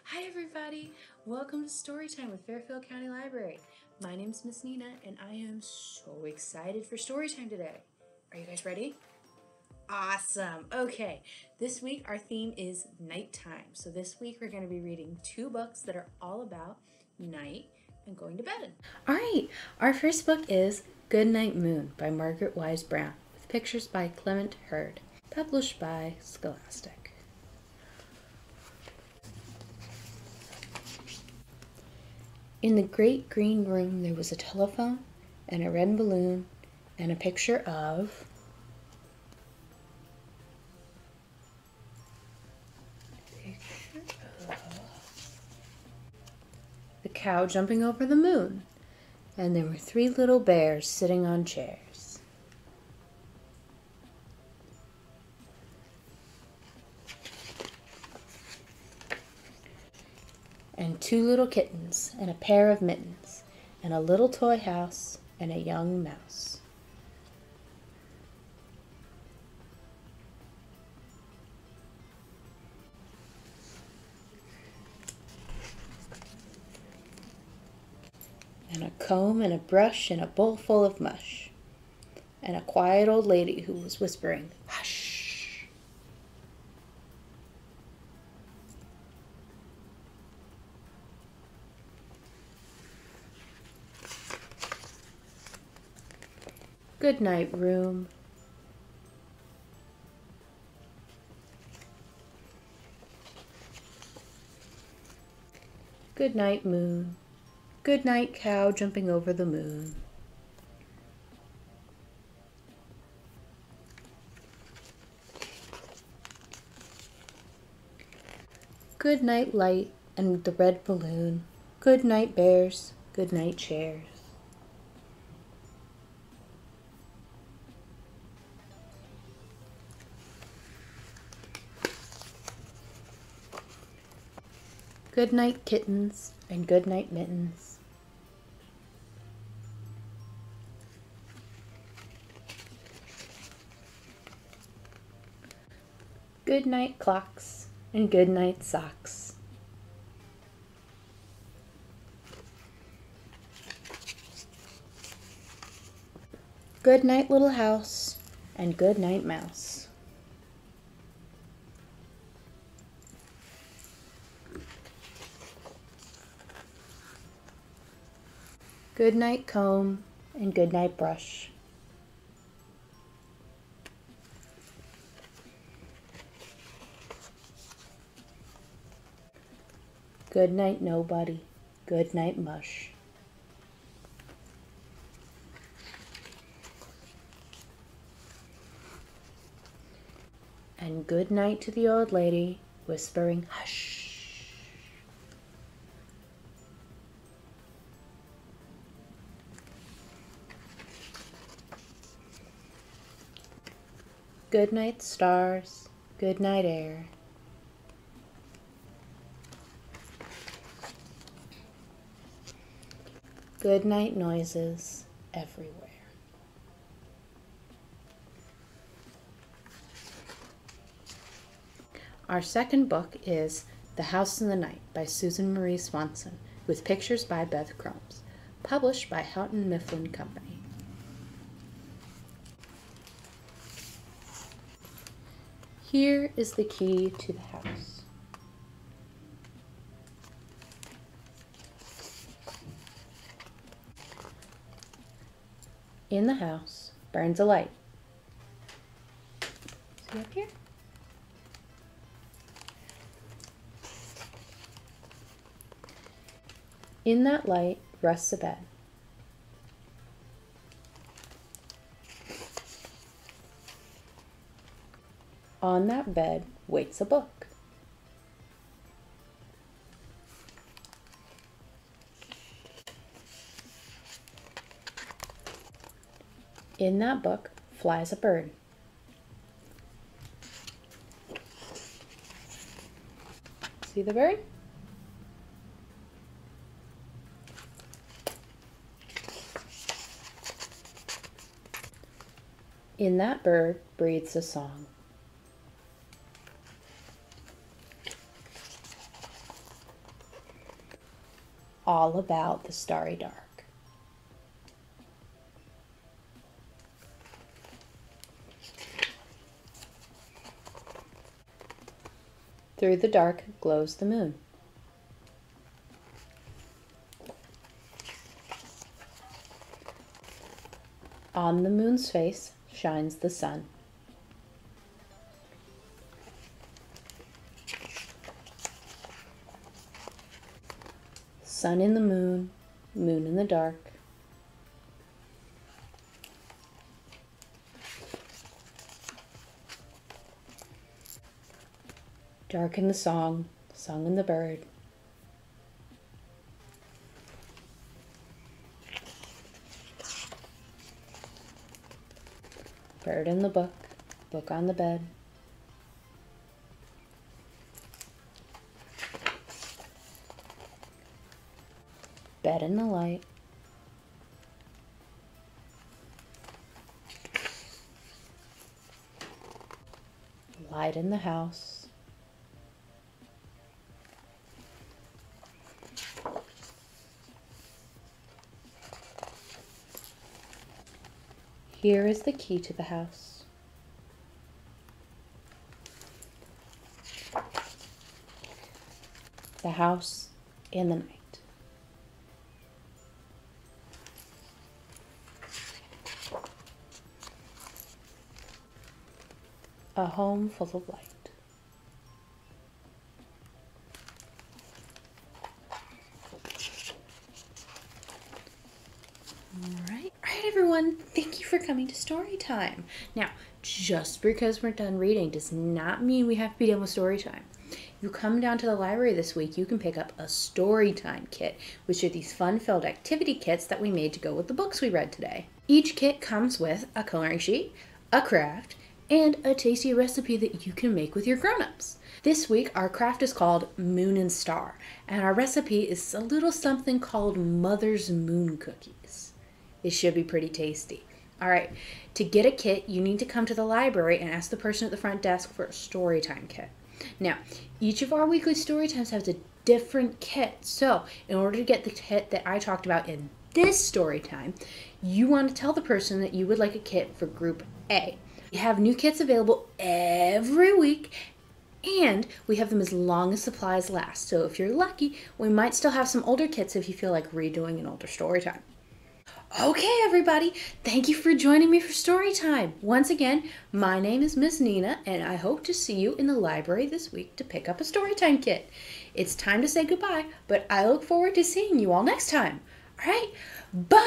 Hi everybody! Welcome to Storytime with Fairfield County Library. My name's Miss Nina and I am so excited for Storytime today. Are you guys ready? Awesome! Okay, this week our theme is nighttime. So this week we're going to be reading two books that are all about night and going to bed. Alright, our first book is Goodnight Moon by Margaret Wise Brown with pictures by Clement Hurd, published by Scholastic. In the great green room there was a telephone and a red balloon and a picture of the cow jumping over the moon, and there were three little bears sitting on chairs. And two little kittens, and a pair of mittens, and a little toy house, and a young mouse. And a comb, and a brush, and a bowl full of mush, and a quiet old lady who was whispering, "Hush!" Good night, room. Good night, moon. Good night, cow jumping over the moon. Good night, light and the red balloon. Good night, bears. Good night, chairs. Good night, kittens, and good night, mittens. Good night, clocks, and good night, socks. Good night, little house, and good night, mouse. Good night, comb, and good night, brush. Good night, nobody. Good night, mush. And good night to the old lady, whispering, "Hush." Good night, stars. Good night, air. Good night, noises everywhere. Our second book is The House in the Night by Susan Marie Swanson with pictures by Beth Krommes, published by Houghton Mifflin Company. Here is the key to the house. In the house burns a light. See up here? In that light rests a bed. On that bed waits a book. In that book flies a bird. See the bird? In that bird breathes a song. all about the starry dark. Through the dark glows the moon. On the moon's face shines the sun. Sun in the moon, moon in the dark. Dark in the song, song in the bird. Bird in the book, book on the bed. Bed in the light. Light in the house. Here is the key to the house. The house and the night. A home full of light. All right, everyone. Thank you for coming to story time. Now, just because we're done reading does not mean we have to be done with story time. You come down to the library this week, you can pick up a Storytime kit, which are these fun-filled activity kits that we made to go with the books we read today. Each kit comes with a coloring sheet, a craft, and a tasty recipe that you can make with your grown-ups. This week, our craft is called Moon and Star, and our recipe is a little something called Mother's Moon Cookies. It should be pretty tasty. All right, to get a kit, you need to come to the library and ask the person at the front desk for a Storytime kit. Now, each of our weekly Storytimes has a different kit, so in order to get the kit that I talked about in this Storytime, you want to tell the person that you would like a kit for Group A. We have new kits available every week, and we have them as long as supplies last. So if you're lucky, we might still have some older kits if you feel like redoing an older story time. Okay, everybody, thank you for joining me for story time. Once again, my name is Miss Nina, and I hope to see you in the library this week to pick up a Storytime kit. It's time to say goodbye, but I look forward to seeing you all next time. All right, bye!